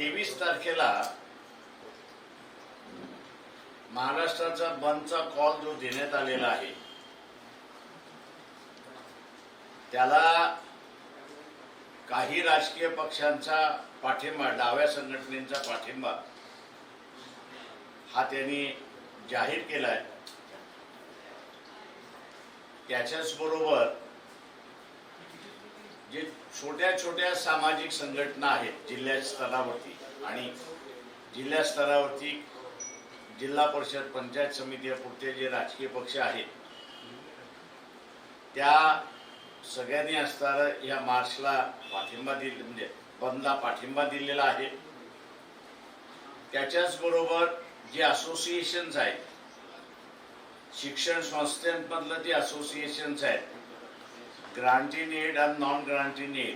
23 तारखेला महाराष्ट्राचा बंदचा कॉल जो देण्यात आलेला आहे त्याला काही राजकीय पक्षांचा पाठिंबा, डाव्या संघटनेचा पाठिंबा हा त्यांनी जाहीर केलाय। त्याच्याच बरोबर जे छोट्या छोट्या सामाजिक संघटना आहेत जिल्हा स्तरावरती आणि जिल्हा स्तरावरती जिल्हा परिषद पंचायत समितीपुरते जे राजकीय पक्ष आहेत त्या सगळ्यांनी असताना या मार्चला पाठिंबा दिला, म्हणजे बंदला पाठिंबा दिलेला आहे। त्याच्याच बरोबर जे असोसिएशन्स आहेत, शिक्षण संस्थांमधलं जे असोसिएशन्स आहेत, ग्रांटीन एड आणि नॉन ग्रांटीन एड,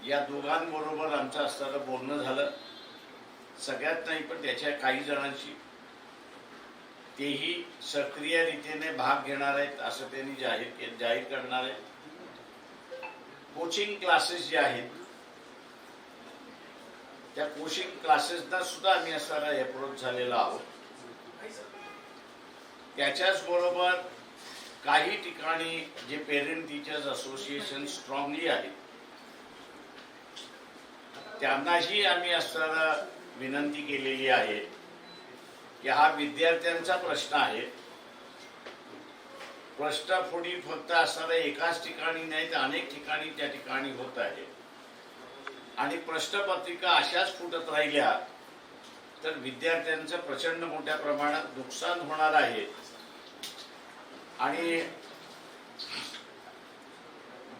या दोघांबरोबर आमचं असताना बोलणं झालं। सगळ्यात नाही पण त्याच्या काही जणांशी तेही सक्रिय रीतीने भाग घेणार आहेत असं त्यांनी जाहीर करणार आहे। कोचिंग क्लासेस जे आहेत त्या कोचिंग क्लासेसना सुद्धा आम्ही असताना अप्रोच झालेलो आहोत। त्याच्याच बरोबर काही ठिकाणी जे पेरेंट टीचर्स असोसिएशन स्ट्रॉंगली आहेत त्यांनाही आम्ही असताना विनंती केलेली आहे की हा विद्यार्थ्यांचा प्रश्न आहे। प्रश्नफोडी फक्त असताना एकाच ठिकाणी नाही तर अनेक ठिकाणी त्या ठिकाणी होत आहे आणि प्रश्नपत्रिका अशाच फुटत राहिल्या तर विद्यार्थ्यांचं प्रचंड मोठ्या प्रमाणात नुकसान होणार आहे आणि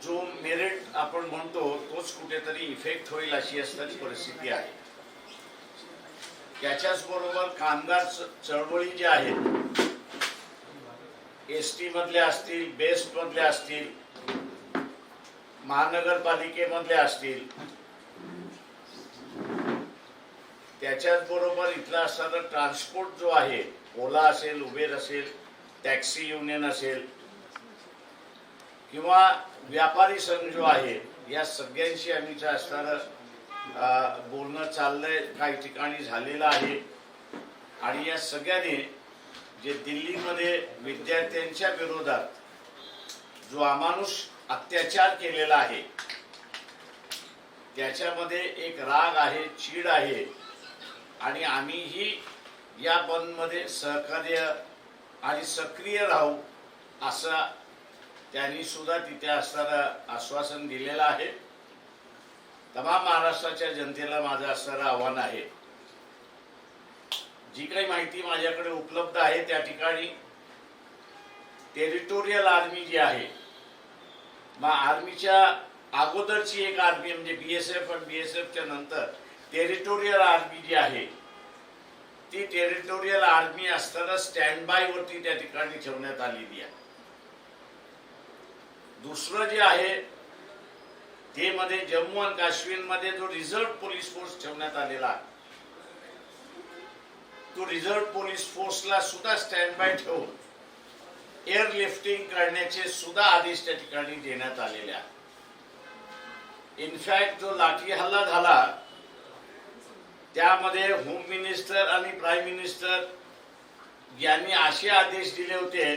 जो मेरिट आपण म्हणतो तोच कुठेतरी इफेक्ट होईल अशी असणारी परिस्थिती आहे। त्याच्याच बरोबर कामगार चळवळी ज्या आहेत, एसटी मधल्या असतील, बेस्ट मधल्या असतील, महानगरपालिकेमधल्या असतील, त्याच्याच बरोबर इथला असणारा ट्रान्सपोर्ट जो आहे, ओला असेल, उबेर असेल, टॅक्सी युनियन असेल किंवा व्यापारी संघ जो आहे, या सगळ्यांशी आम्ही असणारा बोलणं चाललंय, काही ठिकाणी झालेलं आहे आणि या सगळ्यांनी जे दिल्लीमध्ये विद्यार्थ्यांच्या विरोधात जो अमानुष अत्याचार केलेला आहे त्याच्यामध्ये एक राग आहे, चीड आहे आणि आम्हीही या बंदमध्ये सहकार्य आणि सक्रिय राहू असं त्यांनी सुद्धा तिथे असताना आश्वासन दिलेलं आहे। तमाम महाराष्ट्राच्या जनतेला माझं असणारं आव्हान आहे, जी काही माहिती माझ्याकडे उपलब्ध आहे त्या ठिकाणी टेरिटोरियल आर्मी जी आहे, मग आर्मीच्या अगोदरची एक आर्मी म्हणजे बीएसएफ आणि बीएसएफच्या नंतर टेरिटोरियल आर्मी जी आहे ती टेरिटोरियल आर्मी असताना स्टँड बाय वरती त्या ठिकाणी ठेवण्यात आलेली आहे। दुसरं जे आहे ते मध्ये जम्मू आणि काश्मीर मध्ये जो रिझर्व्ह पोलीस फोर्स ठेवण्यात आलेला आहे तो रिझर्व्ह पोलीस फोर्सला सुद्धा स्टँड बाय ठेवून एअरलिफ्टिंग करण्याचे सुद्धा आदेश त्या ठिकाणी देण्यात आलेले आहेत। इनफॅक्ट जो लाठी हल्ला झाला त्यामध्ये होम मिनिस्टर आणि प्राईम मिनिस्टर यांनी असे आदेश दिले होते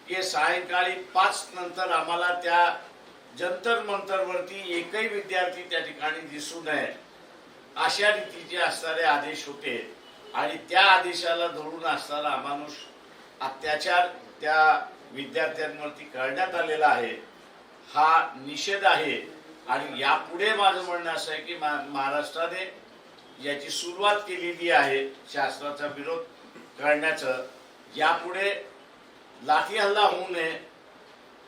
की सायंकाळी 5 नंतर आम्हाला त्या जंतर मंतरवरती एकही विद्यार्थी त्या ठिकाणी दिसू नये अशा रीतीचे असणारे आदेश होते आणि त्या आदेशाला धरून असणारा अमानुष अत्याचार त्या विद्यार्थ्यांवरती करण्यात आलेला आहे। हा निषेध आहे आणि यापुढे माझं म्हणणं असं आहे की महाराष्ट्राने याची सुरुवात केलेली आहे शासनाचा विरोध करण्याचं। यापुढे लाठी हल्ला होऊ नये,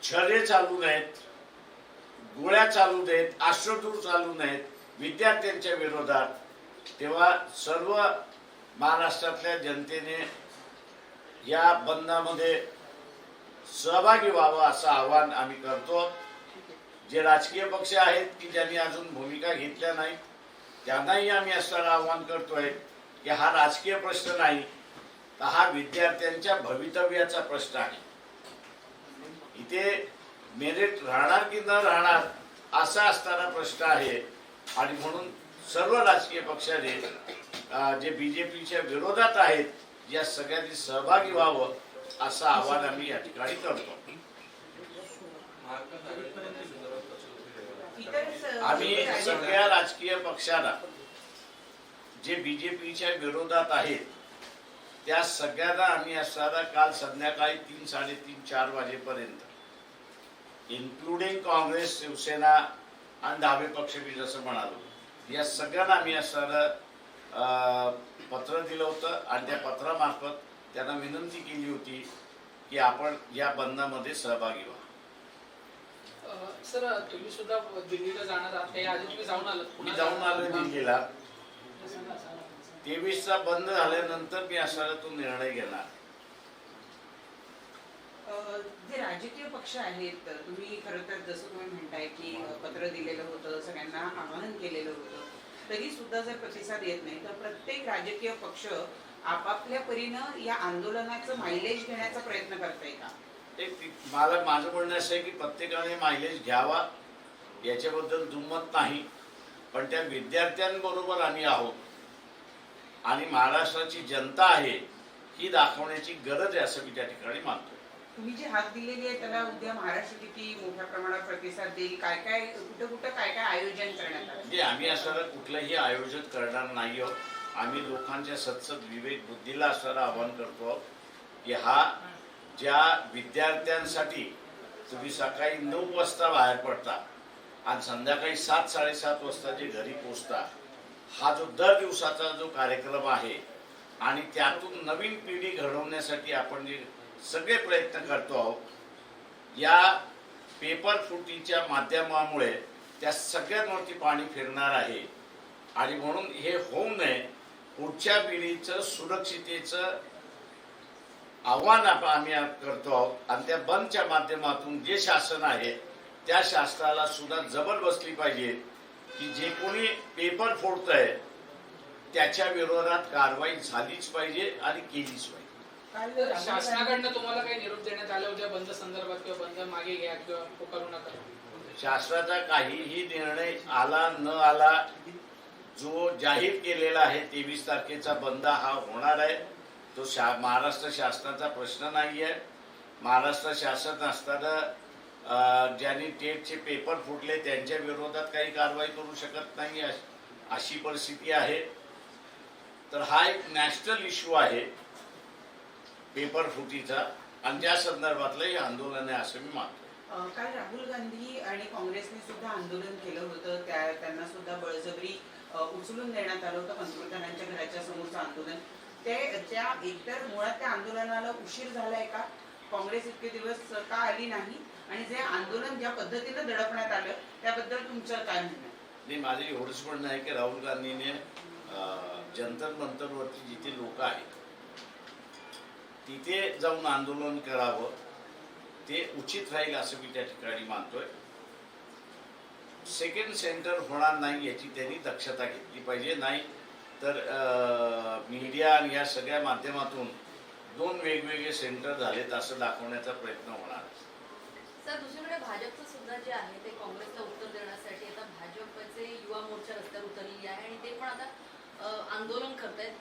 छर्रे चालू नयेत, गोळ्या चालू नयेत, अश्रूधूर चालू नयेत विद्यार्थ्यांच्या विरोधात। तेव्हा सर्व महाराष्ट्रातल्या जनतेने या बंदामध्ये सहभागी व्हावं असं आवाहन आम्ही करतो। जे राजकीय पक्ष आहेत की ज्यांनी अजून भूमिका घेतल्या नाही त्यांनाही आम्ही असं आवाहन करतोय की हा राजकीय प्रश्न नाही तर हा विद्यार्थ्यांच्या भवितव्याचा प्रश्न आहे। इथे मेरिट राहणार की न राहणार असा असताना प्रश्न आहे आणि म्हणून सर्व राजकीय पक्षाने जे बीजेपीच्या विरोधात आहेत या सगळ्यांनी सहभागी व्हावं असं आवाहन आम्ही या ठिकाणी करतो. आम्ही सगळ्या राजकीय पक्षांना जे बीजेपीच्या विरोधात आहेत त्या सगळ्यांना आम्ही असताना काल संध्याकाळी 3, 3:30, 4 वाजेपर्यंत इन्क्लुडिंग काँग्रेस, शिवसेना आणि डावे पक्ष मी जसं म्हणालो या सगळ्यांना आम्ही असताना पत्र दिलं होतं आणि त्या पत्रामार्फत त्यांना विनंती केली होती की आपण या बंदमध्ये सहभागी व्हा. सर तुम्ही सुद्धा दिल्लीला जाणार आहात काही आधी तुम्ही जाऊन आलात? मी जाऊन आलो दिल्लीला. 23चा बंद झाल्यानंतर मी असणारा तो निर्णय घेणार. जे राजकीय पक्ष आहेत तुम्ही खरं तर जसं तुम्ही म्हणताय की पत्र दिलेलं होतं, सगळ्यांना आवाहन केलेलं होतं, तरी सुद्धा जर प्रतिसाद येत नाही तर प्रत्येक राजकीय पक्ष आपापल्या परीनं या आंदोलनाचं मायलेज घेण्याचा प्रयत्न करताय का? मला माझं म्हणणं असं आहे की प्रत्येकाने मायलेज घ्यावा याच्याबद्दल दुमत नाही, पण त्या विद्यार्थ्यांबरोबर आम्ही आहोत आणि महाराष्ट्राची जनता आहे ही दाखवण्याची गरज आहे असं मी त्या ठिकाणी मानतो. तुम्ही जी हाक दिलेली आहे त्याला उद्या महाराष्ट्र किती मोठ्या प्रमाणात प्रतिसाद देईल? काय काय कुठं काय काय आयोजन करण्यात आलं? म्हणजे आम्ही असणारं कुठलंही आयोजन करणार नाही आहोत. आम्ही लोकांच्या सत्सद विवेक बुद्धीला असणारं आवाहन करतो आहोत की हा ज्या विद्यार्थ्यांसाठी तुम्ही सकाळी 9 वाजता बाहेर पडता आणि संध्याकाळी 7, 7:30 वाजता जे घरी पोचता, हा जो दर दिवसाचा जो कार्यक्रम आहे आणि त्यातून नवीन पिढी घडवण्यासाठी आपण जे सगळे प्रयत्न करतो आहोत, या पेपर फुटीच्या माध्यमामुळे त्या सगळ्यांवरती पाणी फिरणार आहे आणि म्हणून हे होऊ नये. पुढच्या पिढीचं सुरक्षितेचं आव्हान आम्ही करतो आहोत आणि त्या बंदच्या माध्यमातून जे शासन आहे त्या शासनाला सुद्धा जबर बसली पाहिजे की जे कोणी पेपर फोडतंय त्याच्या विरोधात कारवाई झालीच पाहिजे आणि केलीच पाहिजे. शासनाकडनं तुम्हाला काही निरोप देण्यात आला होत्या बंद संदर्भात किंवा बंद मागे घ्या किंवा पुकारू नका? शासनाचा काहीही निर्णय आला न आला, जो जाहीर केलेला आहे 23 तारखेचा बंद हा होणार आहे तो महाराष्ट्र शासनाचा प्रश्न नाही आहे. महाराष्ट्र शासन असताना ज्यांनी टेटचे पेपर फुटले त्यांच्या विरोधात काही कारवाई करू शकत नाही अशी परिस्थिती आहे. तर हा एक नॅशनल इश्यू आहे पेपर फुटीचा आणि त्या संदर्भातलं हे आंदोलन आहे असं मी मानतो. काल राहुल गांधी आणि काँग्रेसने सुद्धा आंदोलन केलं होतं, त्यांना सुद्धा बळजबरी उचलून देण्यात आलं होतं पंतप्रधानांच्या घराच्या समोरचं आंदोलन. त्या एकतर मुळात त्या आंदोलनाला उशीर झालाय का? काँग्रेस इतके दिवस का आली नाही? आणि जे आंदोलन ज्या पद्धतीनं दडपण्यात आलं त्याबद्दल तुमचं काय म्हणणं आहे? नाही, माझं एवढंच म्हणणं आहे की राहुल गांधीने जंतर मंतरवरती जिथे लोक आहेत तिथे जाऊन आंदोलन करावं, ते उचित राहील असं मी त्या ठिकाणी मानतोय. सेकंड सेंटर होणार नाही याची त्यांनी दक्षता घेतली पाहिजे. नाही तर मीडिया आणि या सगळ्या माध्यमातून 2 वेगवेगळे सेंटर झालेत असं दाखवण्याचा प्रयत्न होणार. सर, दुसरीकडे भाजपचं सुद्धा जे आहे ते काँग्रेसला उत्तर देण्यासाठी आता भाजपचे युवा मोर्चा रस्त्यावर उतरलेली आहे आणि ते पण आता आंदोलन करतायत.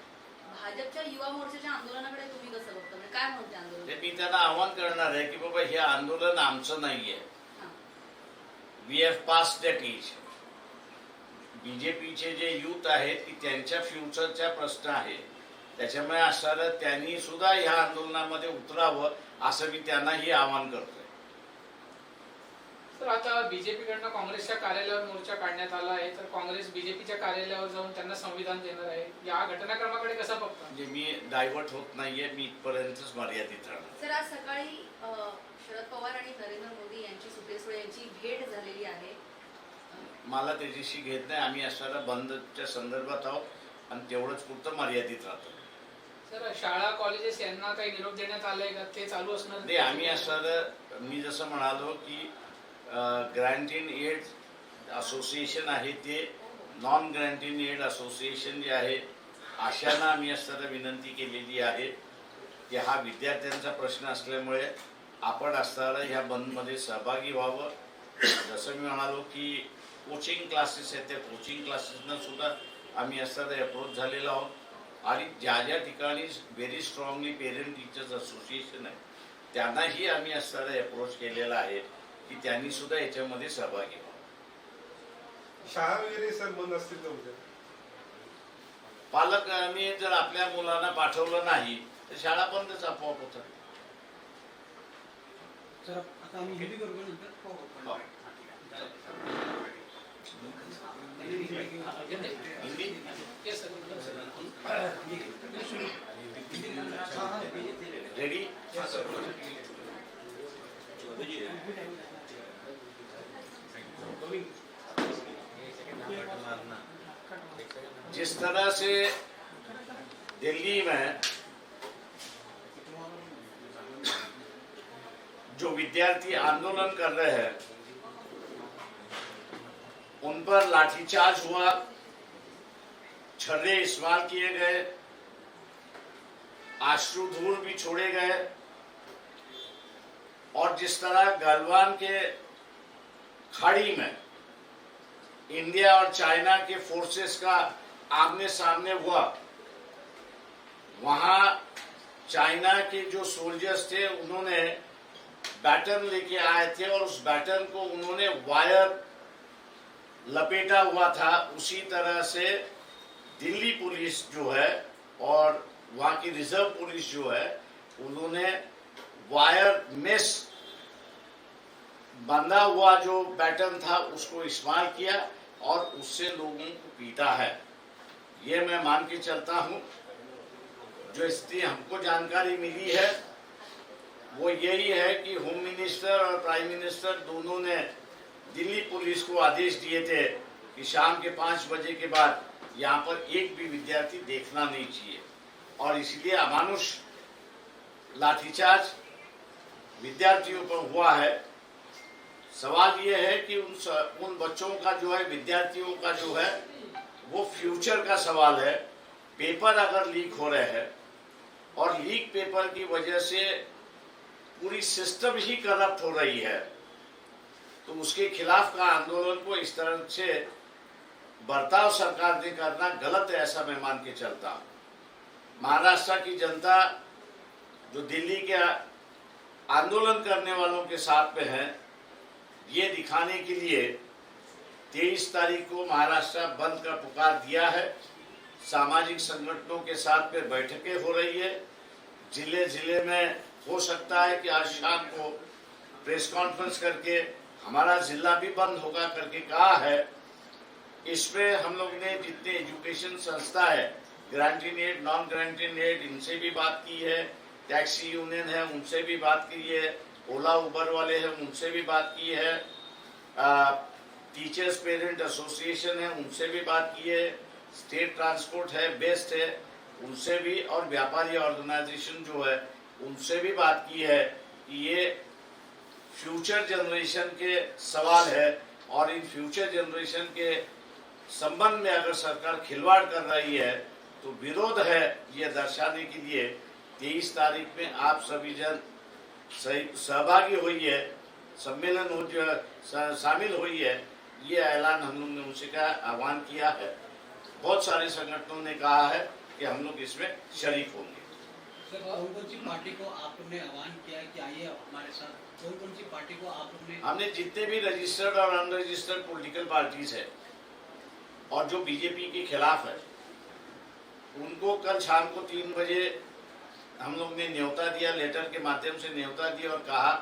भाजपच्या युवा मोर्चाच्या आंदोलनाकडे तुम्ही कसं बघता? म्हणजे काय म्हणते आंदोलन? मी त्यांना आवाहन करणार आहे की बाबा हे आंदोलन आमचं नाहीये. We have pass that age. बीजेपीचे जे युथ आहेत की त्यांच्या फ्युचरचा प्रश्न आहे, त्याच्यामुळे असणारं त्यांनी सुद्धा ह्या आंदोलनामध्ये उतरावं असं मी त्यांनाही आवाहन करतोय. तर आता बीजेपीकडनं काँग्रेसच्या कार्यालयावर मोर्चा काढण्यात आला आहे, तर काँग्रेस बीजेपीच्या कार्यालयावर जाऊन त्यांना संविधान देणार आहे. या घटनाक्रमाकडे कसं बघता? म्हणजे मी डायव्हर्ट होत नाहीये, मी इथपर्यंतच मर्यादित राहणार. सर, आज सकाळी शरद पवार आणि नरेंद्र मोदी यांची सुप्रिया यांची भेट झालेली आहे. मला त्याच्याशी घेत नाही. आम्ही असणारा बंदच्या संदर्भात आहोत आणि तेवढंच पुरतं मर्यादित राहतो. सर, शाळा कॉलेजेस यांना काही निरोप देण्यात आलाय का? ते चालू असणार? ते आम्ही असणारं मी जसं म्हणालो की ग्रँट इन एड असोसिएशन आहे ते non grant in aid association जे आहे अशांना आम्ही असताना विनंती केलेली आहे की हा विद्यार्थ्यांचा प्रश्न असल्यामुळे आपण असताना ह्या बंदमध्ये सहभागी व्हावं. जसं मी म्हणालो की कोचिंग क्लासेस आहेत त्या कोचिंग क्लासेसना सुद्धा आम्ही असं अप्रोच झालेलो आहोत आणि ज्या ज्या ठिकाणी very strongly parent teachers association आहे त्यांनाही आम्ही असं अप्रोच केलेला आहे की त्यांनी सुद्धा याच्यामध्ये सहभागी व्हावं. शाळा वगैरे सर बंद असतील तर उद्या पालकांनी जर आपल्या मुलांना पाठवलं नाही तर शाळा बंदच आपोआप होतात. सर आता आम्ही हिंदी करू का नंतर? हो. Hindi yes sir. रेडी. जिस तरह से दिल्ली में जो विद्यार्थी आंदोलन कर रहे हैं उन पर लाठीचार्ज हुआ, छर्रे इस्तेमाल किए गए, आश्रुधूर भी छोड़े गए और जिस तरह गलवान के खाड़ी में इंडिया और चाइना के फोर्सेस का आमने सामने हुआ, वहां चाइना के जो सोल्जर्स थे उन्होंने बैटन लेके आए थे और उस बैटन को उन्होंने वायर लपेटा हुआ था. उसी तरह से दिल्ली पुलिस जो है और वहां की रिजर्व पुलिस जो है उन्होंने वायर मेस बंधा हुआ जो बैटन था उसको इस्तेमाल किया और उससे लोगों को पीटा है. ये मैं मान के चलता हूं. जो स्थिति हमको जानकारी मिली है वो यही है कि होम मिनिस्टर और प्राइम मिनिस्टर दोनों ने दिल्ली पुलिस को आदेश दिए थे कि शाम के 5 बजे के बाद यहाँ पर एक भी विद्यार्थी देखना नहीं चाहिए और इसलिए अमानुष लाठीचार्ज विद्यार्थियों पर हुआ है. सवाल ये है कि उन बच्चों का जो है, विद्यार्थियों का जो है वो फ्यूचर का सवाल है. पेपर अगर लीक हो रहे हैं और लीक पेपर की वजह से पूरी सिस्टम ही करप्ट हो रही है तो उसके खिलाफ का आंदोलन को इस तरह से बर्ताव सरकार ने करना गलत है, ऐसा मैं मान के चलता हूं. महाराष्ट्र की जनता जो दिल्ली के आंदोलन करने वालों के साथ में है, ये दिखाने के लिए 23 तारीख को महाराष्ट्र बंद का पुकार दिया है. सामाजिक संगठनों के साथ में बैठकें हो रही है. जिले जिले में हो सकता है कि आज शाम को प्रेस कॉन्फ्रेंस करके हमारा जिला भी बंद होगा करके कहा है. इसमें हम लोग ने जितने एजुकेशन संस्था है, granting aid, non granting aid, इनसे भी बात की है. टैक्सी यूनियन है उनसे भी बात की है. ओला उबर वाले हैं उनसे भी बात की है. टीचर्स पेरेंट एसोसिएशन है उनसे भी बात की है. स्टेट ट्रांसपोर्ट है, बेस्ट है, उनसे भी, और व्यापारी ऑर्गेनाइजेशन जो है उनसे भी बात की है कि ये फ्यूचर जनरेशन के सवाल है और इन फ्यूचर जनरेशन के संबंध में अगर सरकार खिलवाड़ कर रही है तो विरोध है. ये दर्शाने के लिए 23 तारीख में आप सभी जन सहभागी हुई है, सम्मेलन हो जो शामिल हुई है. ये ऐलान हम लोग ने उनसे का आह्वान किया है. बहुत सारे संगठनों ने कहा है कि हम लोग इसमें शरीक होंगे. सर कौन कौन सी पार्टी को आप लोग ने आह्वान किया है कि आइए हमारे साथ? कौन कौन सी पार्टी को आप लोग ने? हमने जितने भी रजिस्टर्ड और अनरजिस्टर्ड पॉलिटिकल पार्टीज है और जो बीजेपी के खिलाफ है उनको कल शाम को 3 बजे हम लोग ने न्योता दिया, लेटर के माध्यम से न्योता दिया और कहा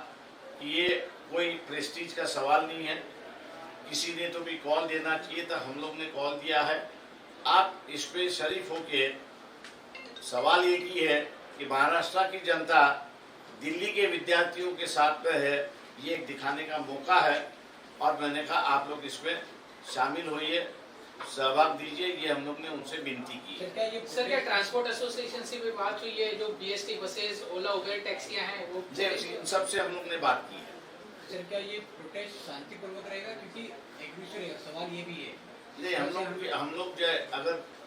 कि ये कोई प्रेस्टीज का सवाल नहीं है, किसी ने तो भी कॉल देना चाहिए. तो हम लोग ने कॉल दिया है. आप इस पे शरीफ होके, सवाल एक ही है कि महाराष्ट्र की जनता दिल्ली के विद्यार्थियों के साथ में है, ये एक दिखाने का मौका है और मैंने कहा आप लोग इसमें शामिल होइए, सहभाग दीजिए. ये हम लोग ने उनसे विनती की है. सर क्या ट्रांसपोर्ट एसोसिएशन से भी बात हुई है? जो बीएसटी बसेस, ओला उबेर टैक्सियां हैं वो इन सब से हम लोग ने बात की है. सर क्या ये प्रोटेस्ट शांतिपूर्वक रहेगा? क्योंकि एक दूसरे सवाल ये भी है नहीं, हम लोग जो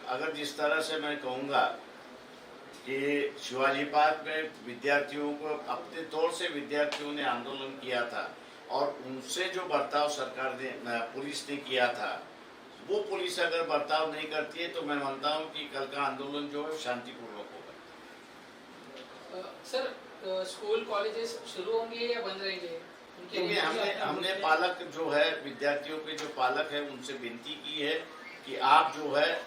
अगर जिस तरह से मैं कहूँगा कि शिवाजी पार्क में विद्यार्थियों को अपने तौर से विद्यार्थियों ने आंदोलन किया था और उनसे जो बर्ताव सरकार ने पुलिस ने किया था, वो पुलिस अगर बर्ताव नहीं करती है तो मैं मानता हूँ कि कल का आंदोलन जो है शांतिपूर्वक होगा। सर स्कूल कॉलेजेस शुरू होंगे या बंद रहेंगे? क्योंकि हमने पालक जो है, विद्यार्थियों के जो पालक है, उनसे विनती की है कि आप जो है,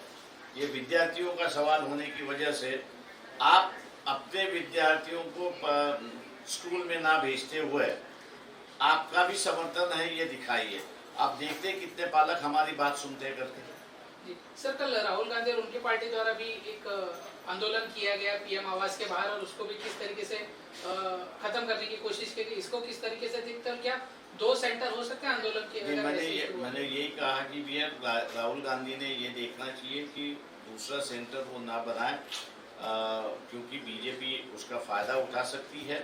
ये विद्यार्थियों का सवाल होने की वजह से आप अपने विद्यार्थियों को स्कूल में ना भेजते हुए आपका भी समर्थन है ये दिखाइए। आप देखते हैं कितने पालक हमारी बात सुनते करते हैं। जी सर, कल राहुल गांधी और उनकी पार्टी द्वारा भी एक आंदोलन किया गया पीएम आवास के बाहर, और उसको भी किस तरीके से खत्म करने की कोशिश की गई, इसको किस तरीके से देखते हैं? क्या 2 सेंटर हो सकते हैं आंदोलन के? मैंने यही कहा कि भैया राहुल गांधी ने ये देखना चाहिए कि दूसरा सेंटर वो ना बनाए, क्योंकि बीजेपी उसका फायदा उठा सकती है।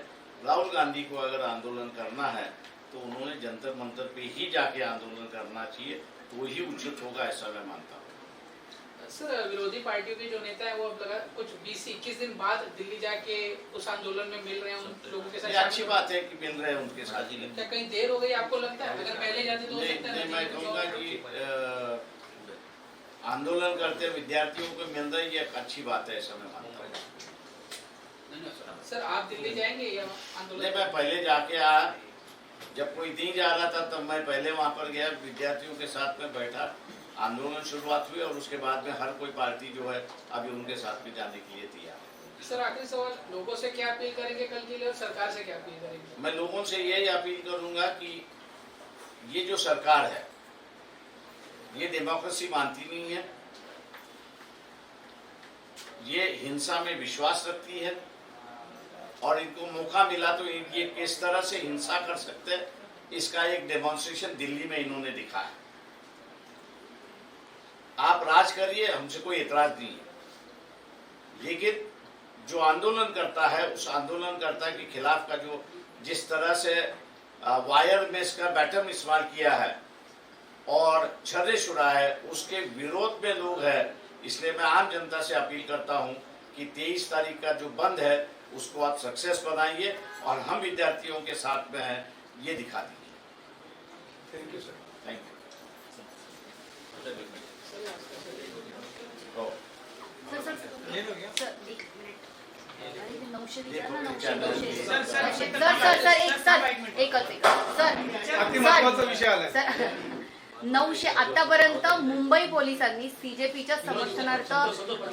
राहुल गांधी को अगर आंदोलन करना है तो उन्होंने जंतर मंतर पे ही जाके आंदोलन करना चाहिए, तो ही उचित होगा, ऐसा मैं मानता हूँ। सर विरोधी पार्टियों के जो नेता है वो अब लगा कुछ 20-21 दिन बाद दिल्ली जाके उस आंदोलन में मिल रहे हैं उन लोगों के साथ। ये अच्छी बात है कि मिल रहे हैं उनके साथ। क्या कहीं देर हो गई आपको लगता है? अगर पहले जाते तो हो सकता है। मैं कहूँगा कि आंदोलन करते विद्यार्थियों को मिल रही है, एक अच्छी बात है, ऐसा मैं मानता हूँ। सर आप दिल्ली जाएंगे या आंदोलन? मैं पहले जाके आया, जब कोई नहीं जा रहा था तब मैं पहले वहाँ पर गया, विद्यार्थियों के साथ में बैठा, आंदोलन शुरुआत हुई और उसके बाद में हर कोई पार्टी जो है अभी उनके साथ में जाने के लिए तैयार है। सर आखिरी सवाल, लोगों से क्या अपील करेंगे कल के लिए और सरकार से क्या अपील करेंगे? मैं लोगों से यही अपील करूंगा कि ये जो सरकार है ये डेमोक्रेसी मानती नहीं है, ये हिंसा में विश्वास रखती है, और इनको मौका मिला तो ये किस तरह से हिंसा कर सकते हैं, इसका एक डेमोन्स्ट्रेशन दिल्ली में इन्होंने दिखाया। आप राज करिए, हमसे कोई एतराज नहीं है, लेकिन जो आंदोलन करता है उस आंदोलनकर्ता के खिलाफ का जो जिस तरह से वायर मेस का बैटम इस्तेमाल किया है और छर्रे छुड़ा है, उसके विरोध में लोग हैं। इसलिए मैं आम जनता से अपील करता हूं कि 23 तारीख का जो बंद है उसको आप सक्सेस बनाइए और हम विद्यार्थियों के साथ में हैं, ये दिखा दीजिए। Thank you sir. Thank you. Sir एक मिनिट. अरे ते 900 विचार ना, देखो, 900. सर, सर एकच अति महत्त्वाचा विषय आलाय. सर 900 आतापर्यंत मुंबई पोलिसांनी सीजेपीच्या समर्थनार्थ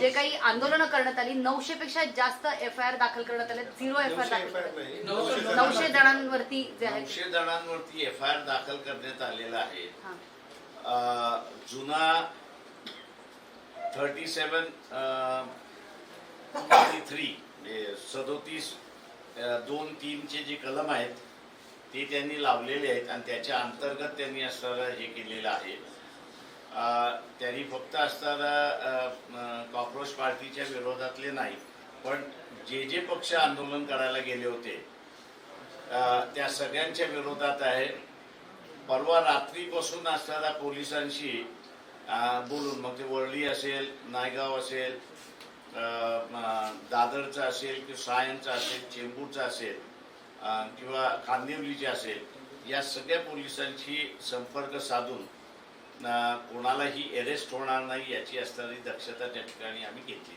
जे काही आंदोलनं करण्यात आली, 900 पेक्षा जास्त एफआयआर दाखल करण्यात आले. 0 एफआयआर दाखल 900 जणांवरती जे आहे 900 जणांवरती एफआयआर दाखल करण्यात आलेला आहे. हां. जुना 37-3 चे जे कलम आहेत ते त्यांनी लावलेले आहेत आणि त्याच्या अंतर्गत त्यांनी असणारं हे केलेलं आहे. त्यांनी फक्त असणारा कॉक्रोच पार्टीच्या विरोधातले नाही, पण जे पक्ष आंदोलन करायला गेले होते त्या सगळ्यांच्या विरोधात आहे. परवा रात्रीपासून असणारा पोलिसांशी बोलून, मग ते वरळी असेल, नायगाव असेल, दादरचा असेल किंवा सायनचा असेल, चेंबूरचा असेल किंवा कांदिवलीचे असेल, या सगळ्या पोलिसांशी संपर्क साधून कोणालाही अरेस्ट होणार नाही याची असणारी दक्षता त्या ठिकाणी आम्ही घेतली.